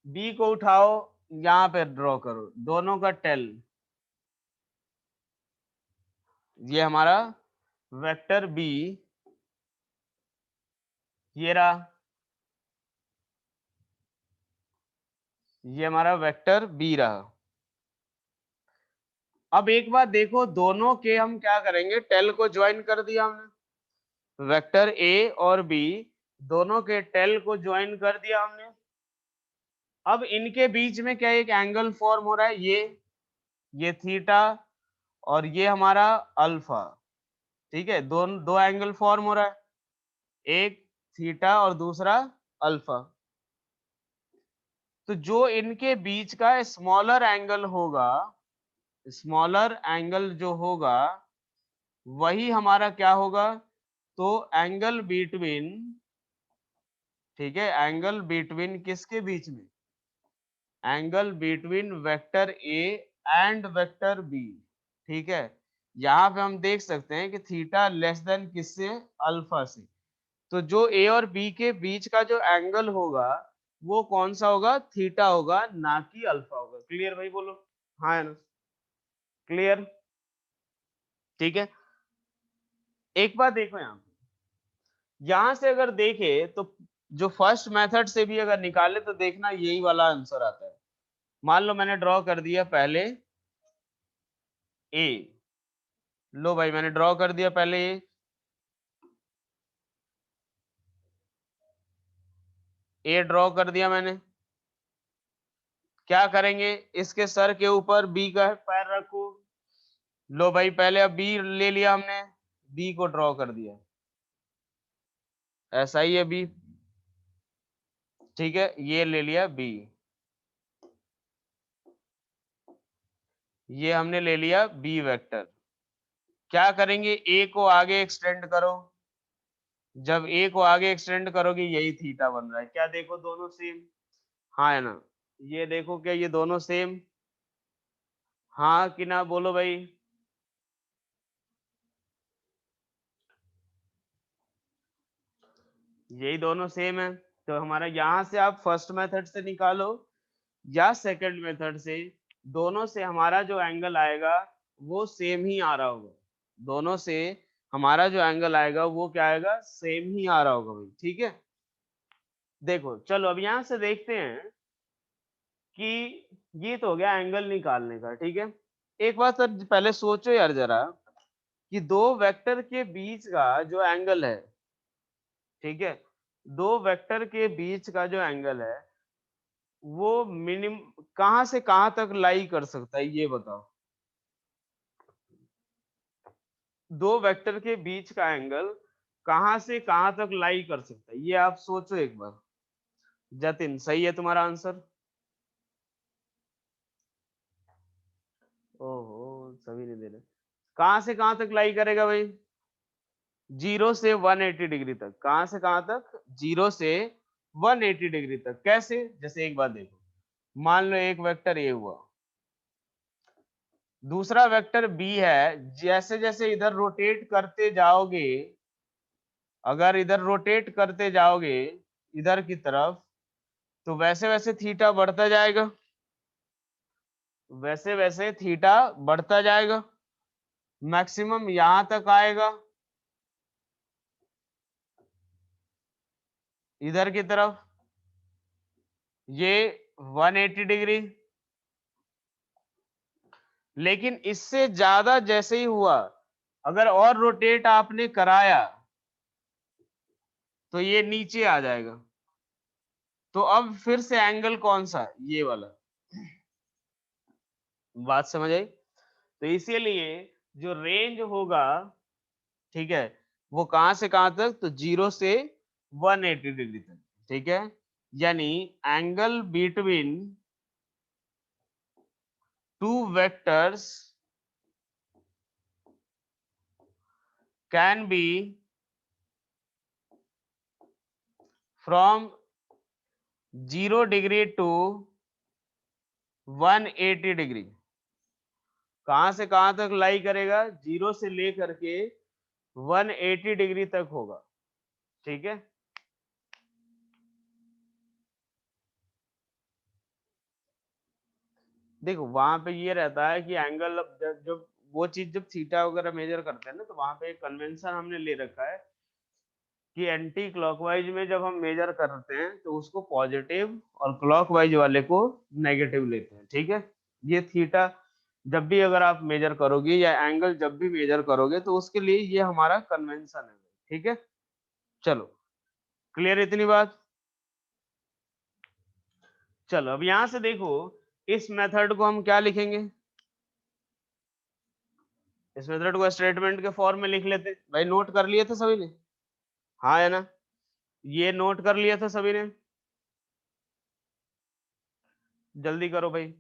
A: बी को उठाओ, यहां पे ड्रॉ करो दोनों का टेल, ये हमारा वेक्टर बी, ये रहा, ये हमारा वेक्टर बी रहा। अब एक बात देखो, दोनों के हम क्या करेंगे, टेल को ज्वाइन कर दिया हमने, वेक्टर ए और बी दोनों के टेल को ज्वाइन कर दिया हमने। अब इनके बीच में क्या एक एंगल फॉर्म हो रहा है, ये थीटा और ये हमारा अल्फा। ठीक है, दो एंगल फॉर्म हो रहा है, एक थीटा और दूसरा अल्फा। तो जो इनके बीच का स्मॉलर एंगल होगा, स्मॉलर एंगल जो होगा वही हमारा क्या होगा, तो एंगल बिटवीन, ठीक है, एंगल बिटवीन किसके बीच में, angle between vector A and vector B. ठीक है, यहाँ पे हम देख सकते हैं कि थीटा लेस देन किससे, अल्फा से। तो जो ए और बी के बीच का जो एंगल होगा वो कौन सा होगा, थीटा होगा, ना कि अल्फा होगा। क्लियर भाई, बोलो हाँ है ना, क्लियर। ठीक है, एक बात देखो यहाँ पे, यहां से अगर देखे तो जो फर्स्ट मेथड से भी अगर निकाले तो देखना यही वाला आंसर आता है। मान लो मैंने ड्रॉ कर दिया पहले ए, लो भाई मैंने ड्रॉ कर दिया पहले ये ड्रॉ कर दिया मैंने। क्या करेंगे, इसके सर के ऊपर बी का पैर रखो। लो भाई पहले अब बी ले लिया हमने, बी को ड्रॉ कर दिया, ऐसा ही है बी। ठीक है, ये ले लिया बी, ये हमने ले लिया बी वेक्टर। क्या करेंगे, ए को आगे एक्सटेंड करो। जब ए को आगे एक्सटेंड करोगे यही थीटा बन रहा है। क्या देखो दोनों सेम, हाँ है ना। ये देखो क्या ये दोनों सेम, हाँ कि ना, बोलो भाई। यही दोनों सेम है। तो हमारा यहां से आप फर्स्ट मेथड से निकालो या सेकंड मेथड से, दोनों से हमारा जो एंगल आएगा वो सेम ही आ रहा होगा। दोनों से हमारा जो एंगल आएगा वो क्या आएगा, सेम ही आ रहा होगा भाई। ठीक है, देखो चलो अब यहां से देखते हैं कि ये तो हो गया एंगल निकालने का। ठीक है, एक बात सर पहले सोचो यार जरा, कि दो वेक्टर के बीच का जो एंगल है, ठीक है, दो वेक्टर के बीच का जो एंगल है वो मिनिमम कहां से कहां तक लाई कर सकता है, ये बताओ। दो वेक्टर के बीच का एंगल कहां से कहां तक लाई कर सकता है, ये आप सोचो एक बार। जतिन सही है तुम्हारा आंसर। ओहो सभी नहीं दे रहे, कहां से कहां तक लाई करेगा भाई, 0 से 180 डिग्री तक। कहां से कहां तक, 0 से 180 डिग्री तक। कैसे, जैसे एक बात देखो, मान लो एक वेक्टर ए हुआ, दूसरा वेक्टर बी है। जैसे जैसे इधर रोटेट करते जाओगे, अगर इधर रोटेट करते जाओगे इधर की तरफ, तो वैसे वैसे थीटा बढ़ता जाएगा, वैसे वैसे थीटा बढ़ता जाएगा, मैक्सिमम यहां तक आएगा इधर की तरफ, ये 180 डिग्री। लेकिन इससे ज्यादा जैसे ही हुआ, अगर और रोटेट आपने कराया तो ये नीचे आ जाएगा। तो अब फिर से एंगल कौन सा, ये वाला। बात समझ आई। तो इसीलिए जो रेंज होगा, ठीक है, वो कहां से कहां तक, तो 0 से 180 डिग्री तक। ठीक है, यानी angle between two vectors can be from 0 degree to 180 degree. कहां से कहां तक लाई करेगा, 0 से लेकर के 180 डिग्री तक होगा। ठीक है, देखो वहां पे ये रहता है कि एंगल, जब वो चीज जब थीटा वगैरह मेजर करते हैं ना, तो वहां पे एक कन्वेंशन हमने ले रखा है कि एंटी क्लॉकवाइज में जब हम मेजर करते हैं तो उसको पॉजिटिव और क्लॉकवाइज वाले को नेगेटिव लेते हैं। ठीक है, ये थीटा जब भी अगर आप मेजर करोगे या एंगल जब भी मेजर करोगे तो उसके लिए ये हमारा कन्वेंशन है। ठीक है, चलो क्लियर इतनी बात। चलो अब यहां से देखो, इस मेथड को हम क्या लिखेंगे, इस मेथड को स्टेटमेंट के फॉर्म में लिख लेते भाई। नोट कर लिए थे सभी ने, हाँ है ना, ये नोट कर लिया था सभी ने, जल्दी करो भाई,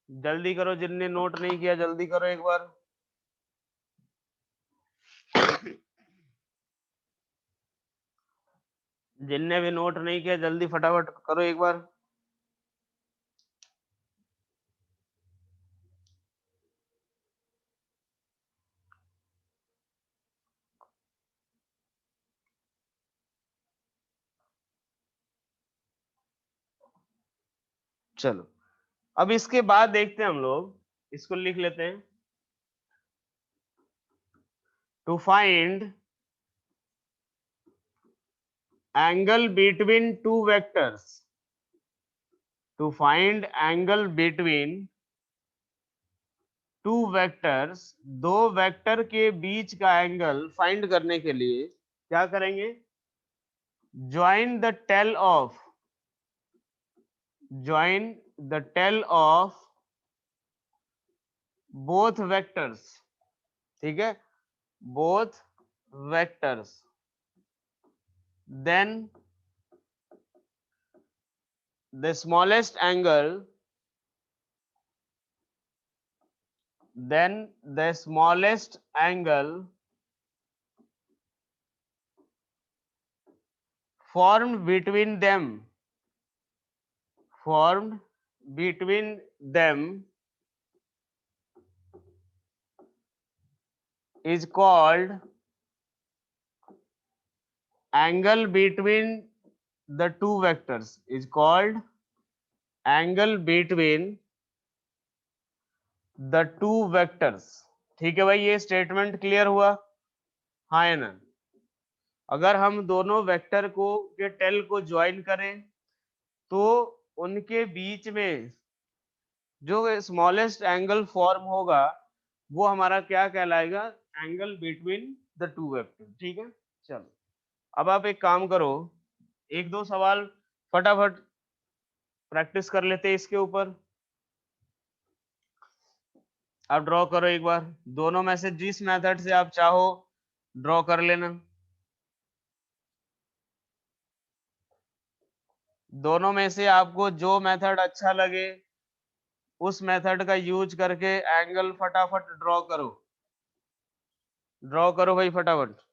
A: जल्दी करो, जिनने नोट नहीं किया जल्दी करो एक बार। जिनने भी नोट नहीं किया जल्दी फटाफट करो एक बार। चलो अब इसके बाद देखते हैं हम लोग, इसको लिख लेते हैं। To find angle between two vectors, to find angle between two vectors, दो वेक्टर के बीच का एंगल फाइंड करने के लिए क्या करेंगे, join the tail of, join the tail of both vectors, ठीक है, both vectors, then the smallest angle, then the smallest angle formed between them, formed between them is called angle between the two vectors, is called angle between the two vectors। ठीक है भाई, ये स्टेटमेंट क्लियर हुआ, हाँ है ना। अगर हम दोनों वेक्टर को के टेल को ज्वाइन करें तो उनके बीच में जो स्मॉलेस्ट एंगल फॉर्म होगा वो हमारा क्या कहलाएगा, angle between the two vector. ठीक है, चलो अब आप एक काम करो, एक दो सवाल फटाफट प्रैक्टिस कर लेते हैं इसके ऊपर। आप ड्रॉ करो एक बार, दोनों में से जिस मेथड से आप चाहो ड्रॉ कर लेना, दोनों में से आपको जो मेथड अच्छा लगे उस मेथड का यूज करके एंगल फटाफट ड्रॉ करो, ड्रॉ करो भाई फटाफट।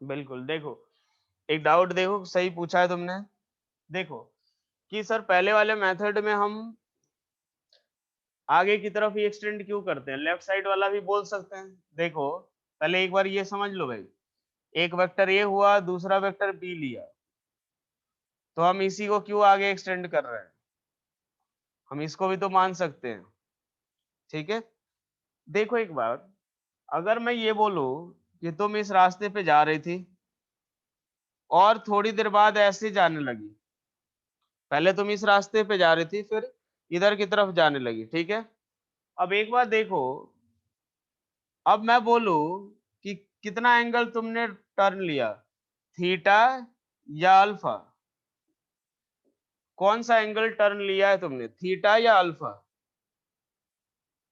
A: बिल्कुल, देखो एक डाउट देखो, सही पूछा है तुमने। देखो कि सर पहले वाले मेथड में हम आगे की तरफ ही एक्सटेंड क्यों करते हैं, लेफ्ट साइड वाला भी बोल सकते हैं। देखो पहले एक बार ये समझ लो भाई, एक वेक्टर ए हुआ, दूसरा वेक्टर बी लिया, तो हम इसी को क्यों आगे एक्सटेंड कर रहे हैं, हम इसको भी तो मान सकते हैं। ठीक है, देखो एक बार, अगर मैं ये बोलूं कि तुम इस रास्ते पे जा रही थी और थोड़ी देर बाद ऐसे जाने लगी, पहले तुम इस रास्ते पे जा रही थी फिर इधर की तरफ जाने लगी, ठीक है। अब एक बार देखो, अब मैं बोलूं कि कितना एंगल तुमने टर्न लिया, थीटा या अल्फा, कौन सा एंगल टर्न लिया है तुमने, थीटा या अल्फा,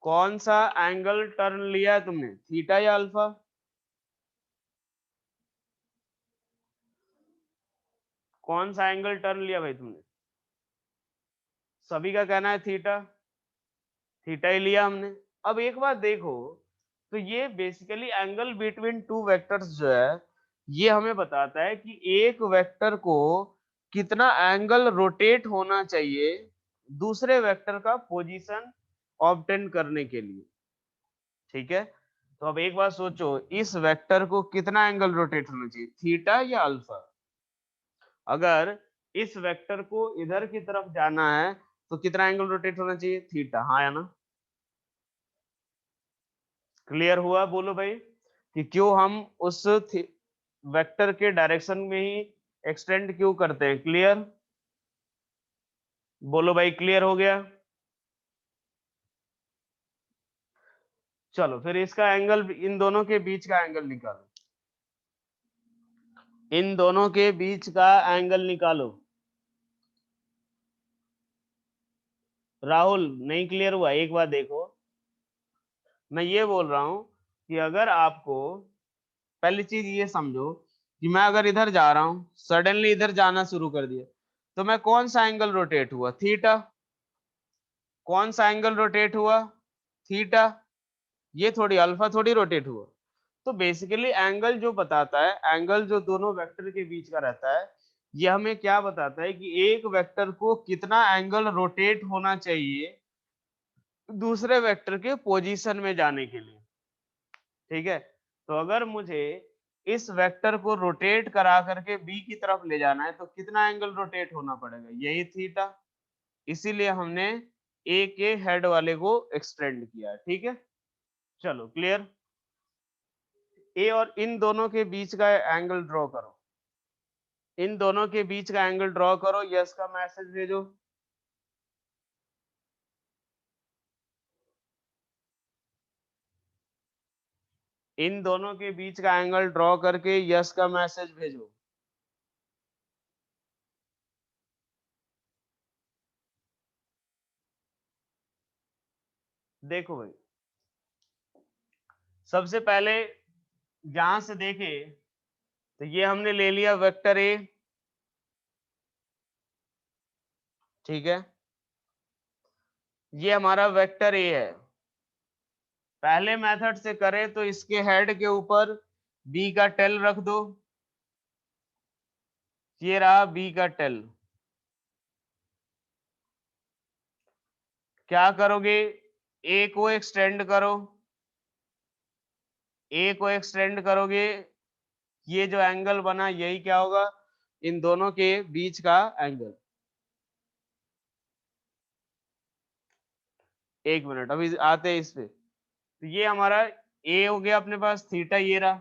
A: कौन सा एंगल टर्न लिया है तुमने, थीटा या अल्फा, कौन सा एंगल टर्न लिया भाई तुमने, सभी का कहना है थीटा, थीटा ही लिया हमने। अब एक बात देखो, तो ये basically angle between two vectors जो है ये हमें बताता है कि एक वेक्टर को कितना एंगल रोटेट होना चाहिए दूसरे वेक्टर का पोजीशन ऑब्टेन करने के लिए। ठीक है, तो अब एक बार सोचो, इस वेक्टर को कितना एंगल रोटेट होना चाहिए, थीटा या अल्फा। अगर इस वेक्टर को इधर की तरफ जाना है तो कितना एंगल रोटेट होना चाहिए, थीटा, हाँ या ना। क्लियर हुआ, बोलो भाई कि क्यों हम उस वेक्टर के डायरेक्शन में ही एक्सटेंड क्यों करते हैं। क्लियर, बोलो भाई क्लियर हो गया। चलो फिर इसका एंगल, इन दोनों के बीच का एंगल निकालो, इन दोनों के बीच का एंगल निकालो। राहुल नहीं क्लियर हुआ, एक बार देखो, मैं ये बोल रहा हूं कि अगर आपको, पहली चीज ये समझो कि मैं अगर इधर जा रहा हूं, सडनली इधर जाना शुरू कर दिया, तो मैं कौन सा एंगल रोटेट हुआ, थीटा, कौन सा एंगल रोटेट हुआ, थीटा, ये थोड़ी अल्फा थोड़ी रोटेट हुआ। तो बेसिकली एंगल जो बताता है, एंगल जो दोनों वेक्टर के बीच का रहता है, ये हमें क्या बताता है कि एक वेक्टर को कितना एंगल रोटेट होना चाहिए दूसरे वेक्टर के पोजीशन में जाने के लिए। ठीक है, तो अगर मुझे इस वेक्टर को रोटेट करा करके बी की तरफ ले जाना है तो कितना एंगल रोटेट होना पड़ेगा, यही थीटा, इसीलिए हमने ए के हेड वाले को एक्सटेंड किया। ठीक है, चलो क्लियर। ए और इन दोनों के बीच का एंगल ड्रॉ करो, इन दोनों के बीच का एंगल ड्रॉ करो, यस का मैसेज भेजो। इन दोनों के बीच का एंगल ड्रॉ करके यस का मैसेज भेजो। देखो भाई, सबसे पहले यहां से देखे तो ये हमने ले लिया वेक्टर ए, ठीक है, ये हमारा वेक्टर ए है। पहले मेथड से करें तो इसके हेड के ऊपर बी का टेल रख दो, ये रहा बी का टेल। क्या करोगे, ए को एक्सटेंड करो, ए को एक्सटेंड करोगे, ये जो एंगल बना यही क्या होगा, इन दोनों के बीच का एंगल। एक मिनट, अभी आते हैं इस पे। तो ये हमारा ए हो गया अपने पास, थीटा ये रहा,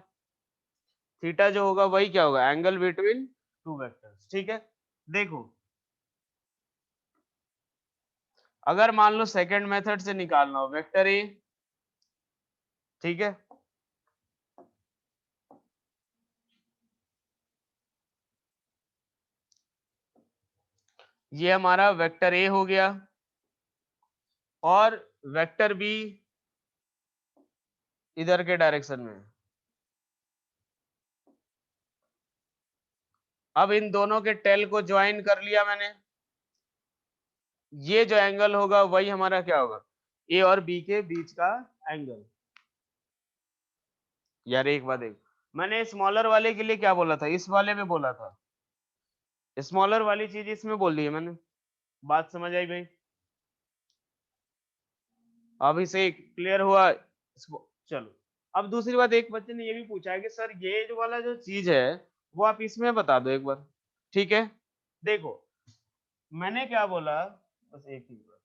A: थीटा जो होगा वही क्या होगा, एंगल बिटवीन टू वेक्टर्स, ठीक है। देखो, अगर मान लो सेकंड मेथड से निकालना हो वेक्टर ए, ठीक है, ये हमारा वेक्टर ए हो गया और वेक्टर बी इधर के डायरेक्शन में। अब इन दोनों के टेल को ज्वाइन कर लिया मैंने, ये जो एंगल होगा वही हमारा क्या होगा, ए और बी के बीच का एंगल। यार एक बात देख, मैंने स्मॉलर वाले के लिए क्या बोला था, इस वाले में बोला था, स्मॉलर वाली चीज इसमें बोल दी है मैंने। बात समझ आई भाई? अभी से क्लियर हुआ इसको? चलो, अब दूसरी बात, एक बच्चे ने ये भी पूछा है कि सर ये जो वाला जो चीज है वो आप इसमें बता दो एक बार, ठीक है। देखो, मैंने क्या बोला, बस एक ही बार,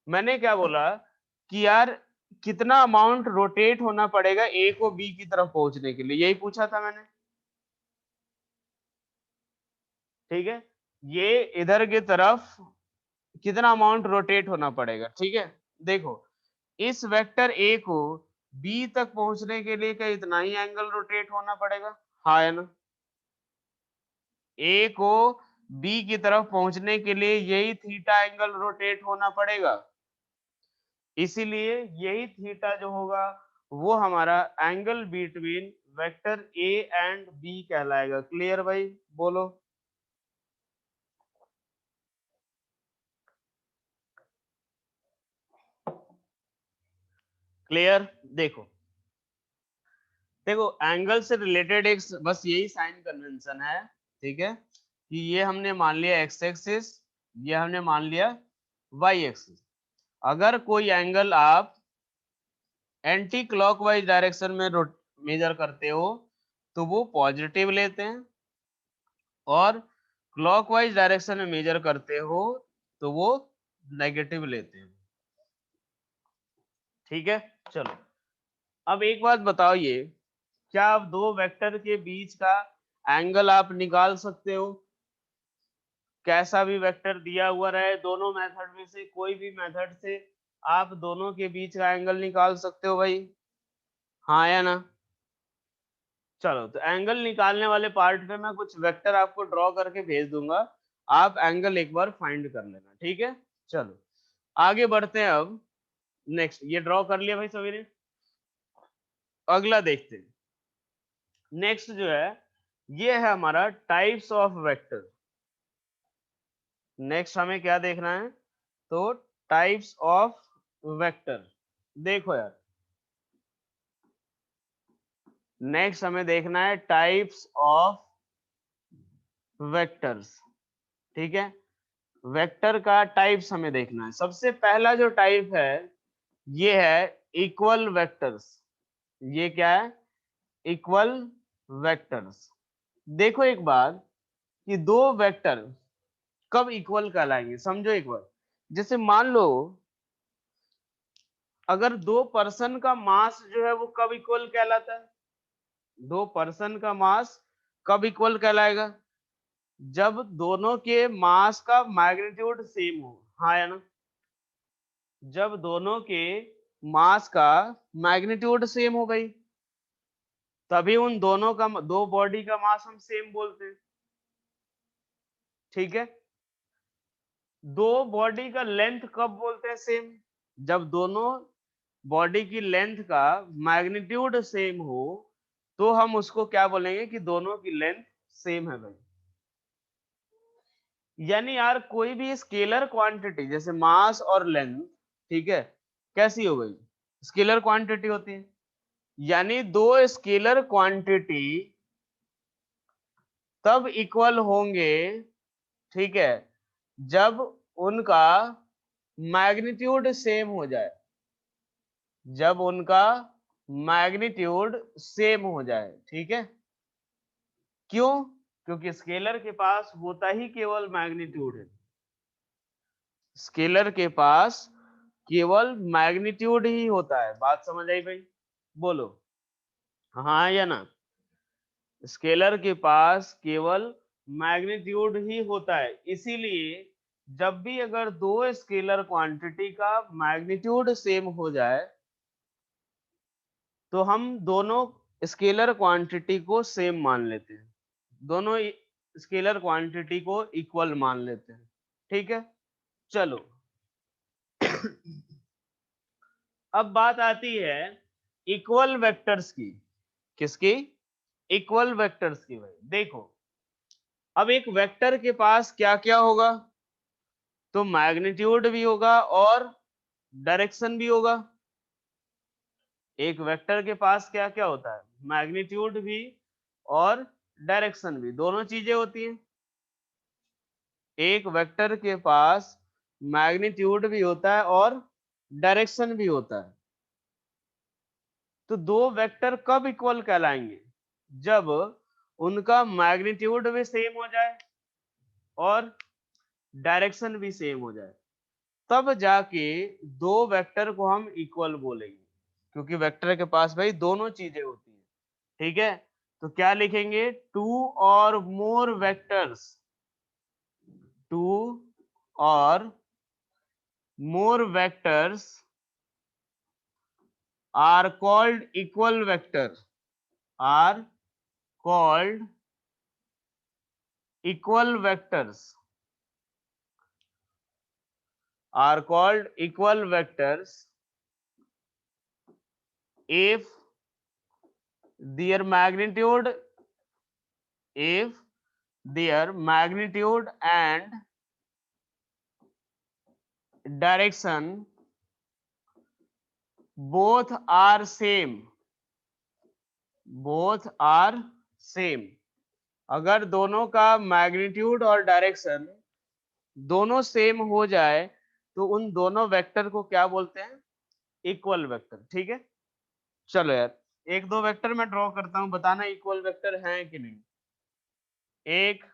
A: मैंने क्या बोला कि यार कितना अमाउंट रोटेट होना पड़ेगा ए को बी की तरफ पहुंचने के लिए, यही पूछा था मैंने, ठीक है। ये इधर की तरफ कितना अमाउंट रोटेट होना पड़ेगा, ठीक है। देखो, इस वेक्टर ए को बी तक पहुंचने के लिए क्या इतना ही एंगल रोटेट होना पड़ेगा, हाँ है ना। ए को बी की तरफ पहुंचने के लिए यही थीटा एंगल रोटेट होना पड़ेगा, इसीलिए यही थीटा जो होगा वो हमारा angle between vector A and B कहलाएगा। क्लियर भाई, बोलो। क्लियर। देखो देखो, एंगल से रिलेटेड एक बस यही साइन कन्वेंशन है, ठीक है, कि ये हमने मान लिया एक्स एक्सिस, ये हमने मान लिया वाई एक्सिस। अगर कोई एंगल आप एंटी क्लॉकवाइज डायरेक्शन में मेजर करते हो तो वो पॉजिटिव लेते हैं, और क्लॉकवाइज डायरेक्शन में मेजर करते हो तो वो नेगेटिव लेते हैं, ठीक है। चलो, अब एक बात बताओ, ये क्या आप दो वेक्टर के बीच का एंगल आप निकाल सकते हो, कैसा भी वेक्टर दिया हुआ रहे, दोनों मेथड में से कोई भी मेथड से आप दोनों के बीच का एंगल निकाल सकते हो भाई, हाँ या ना। चलो, तो एंगल निकालने वाले पार्ट पे मैं कुछ वेक्टर आपको ड्रॉ करके भेज दूंगा, आप एंगल एक बार फाइंड कर लेना, ठीक है। चलो, आगे बढ़ते हैं अब। नेक्स्ट, ये ड्रॉ कर लिया भाई सभी ने, अगला देखते हैं। नेक्स्ट जो है ये है हमारा टाइप्स ऑफ वेक्टर। नेक्स्ट हमें क्या देखना है, तो टाइप्स ऑफ वेक्टर। देखो यार, नेक्स्ट हमें देखना है टाइप्स ऑफ वेक्टर्स, ठीक है। वेक्टर का टाइप्स हमें देखना है। सबसे पहला जो टाइप है ये है इक्वल वेक्टर्स। ये क्या है, इक्वल वेक्टर्स। देखो एक बार, कि दो वेक्टर कब इक्वल कहलाएंगे, समझो एक बार। जैसे मान लो, अगर दो पर्सन का मास जो है वो कब इक्वल कहलाता है, दो पर्सन का मास कब इक्वल कहलाएगा, जब दोनों के मास का मैग्नीट्यूड सेम हो। हाँ या ना? जब दोनों के मास का मैग्नीट्यूड सेम हो भाई, तभी उन दोनों का, दो बॉडी का मास हम सेम बोलते हैं। ठीक है। दो बॉडी का लेंथ कब बोलते हैं सेम? जब दोनों बॉडी की लेंथ का मैग्नीट्यूड सेम हो, तो हम उसको क्या बोलेंगे कि दोनों की लेंथ सेम है भाई। यानी यार कोई भी स्केलर क्वांटिटी जैसे मास और लेंथ, ठीक है, कैसी हो गई? स्केलर क्वांटिटी होती है। यानी दो स्केलर क्वांटिटी तब इक्वल होंगे, ठीक है, जब उनका मैग्नीट्यूड सेम हो जाए। जब उनका मैग्नीट्यूड सेम हो जाए, ठीक है। क्यों? क्योंकि स्केलर के पास होता ही केवल मैग्नीट्यूड है। स्केलर के पास केवल मैग्नीट्यूड ही होता है। बात समझ आई भाई? बोलो हाँ या ना? स्केलर के पास केवल मैग्नीट्यूड ही होता है। इसीलिए जब भी अगर दो स्केलर क्वांटिटी का मैग्नीट्यूड सेम हो जाए, तो हम दोनों स्केलर क्वांटिटी को सेम मान लेते हैं, दोनों स्केलर क्वांटिटी को इक्वल मान लेते हैं। ठीक है, चलो। अब बात आती है इक्वल वेक्टर्स की। किसकी? इक्वल वेक्टर्स की। भाई देखो, अब एक वेक्टर के पास क्या क्या होगा? तो मैग्नीट्यूड भी होगा और डायरेक्शन भी होगा। एक वेक्टर के पास क्या क्या होता है? मैग्नीट्यूड भी और डायरेक्शन भी, दोनों चीजें होती हैं। एक वेक्टर के पास मैग्नीट्यूड भी होता है और डायरेक्शन भी होता है। तो दो वेक्टर कब इक्वल कहलाएंगे? जब उनका मैग्नीट्यूड भी सेम हो जाए और डायरेक्शन भी सेम हो जाए, तब जाके दो वेक्टर को हम इक्वल बोलेंगे। क्योंकि वेक्टर के पास भाई दोनों चीजें होती हैं। ठीक है, तो क्या लिखेंगे? टू और मोर वेक्टर्स, टू और मोर vectors are called equal vector, are called equal vectors, are called equal vectors if their magnitude, if their magnitude and direction both are same, both are same। अगर दोनों का मैग्नीट्यूड और डायरेक्शन दोनों सेम हो जाए, तो उन दोनों वेक्टर को क्या बोलते हैं? Equal vector. ठीक है, चलो यार, एक दो वेक्टर मैं ड्रॉ करता हूं, बताना इक्वल वेक्टर हैं कि नहीं। एक,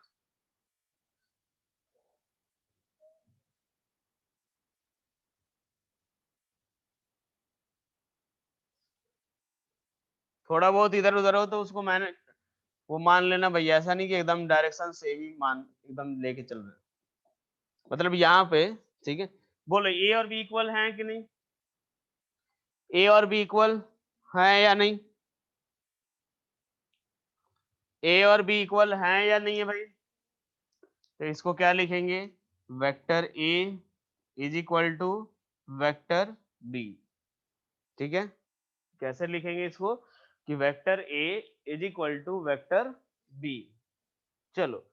A: थोड़ा बहुत इधर उधर हो तो उसको मैंने वो मान लेना भैया, ऐसा नहीं कि एकदम डायरेक्शन सेम ही मान एकदम लेके चल रहे हैं। मतलब यहाँ पे, ठीक है, बोलो ए और बी इक्वल हैं कि नहीं? ए और बी इक्वल है या नहीं? ए और बी इक्वल हैं या नहीं है भाई? तो इसको क्या लिखेंगे? Vector A is equal to vector B. ठीक है, कैसे लिखेंगे इसको? कि vector A is equal to vector B. चलो।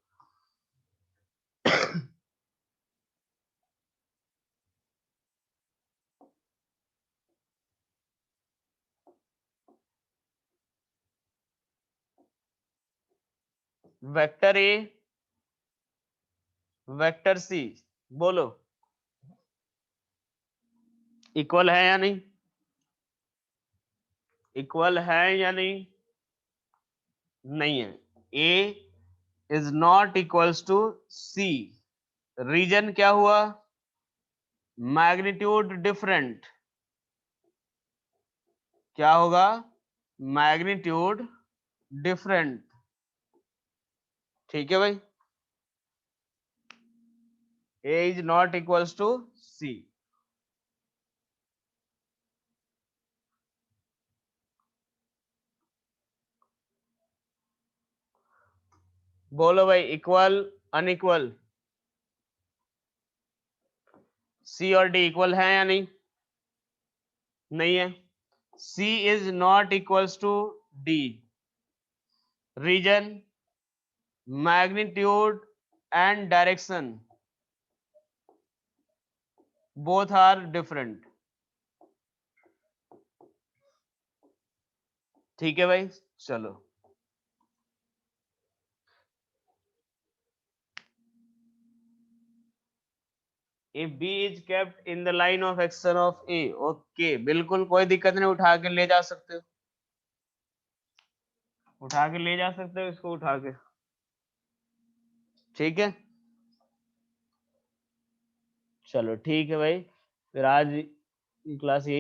A: वेक्टर ए, वेक्टर सी, बोलो इक्वल है या नहीं? इक्वल है या नहीं? नहीं है। A is not equals to C. Reason क्या हुआ? Magnitude different. क्या होगा? Magnitude different. ठीक है भाई, A is not equals to C। बोलो भाई, इक्वल अनइक्वल, सी और डी इक्वल है या नहीं? नहीं है। C is not equals to D। Reason, magnitude and direction both are different। ठीक है भाई, चलो। If B is kept in the line of action of A, okay बिल्कुल कोई दिक्कत नहीं, उठा के ले जा सकते हो, उठा के ले जा सकते हो इसको उठा के। ठीक है, चलो ठीक है भाई, फिर आज क्लास यही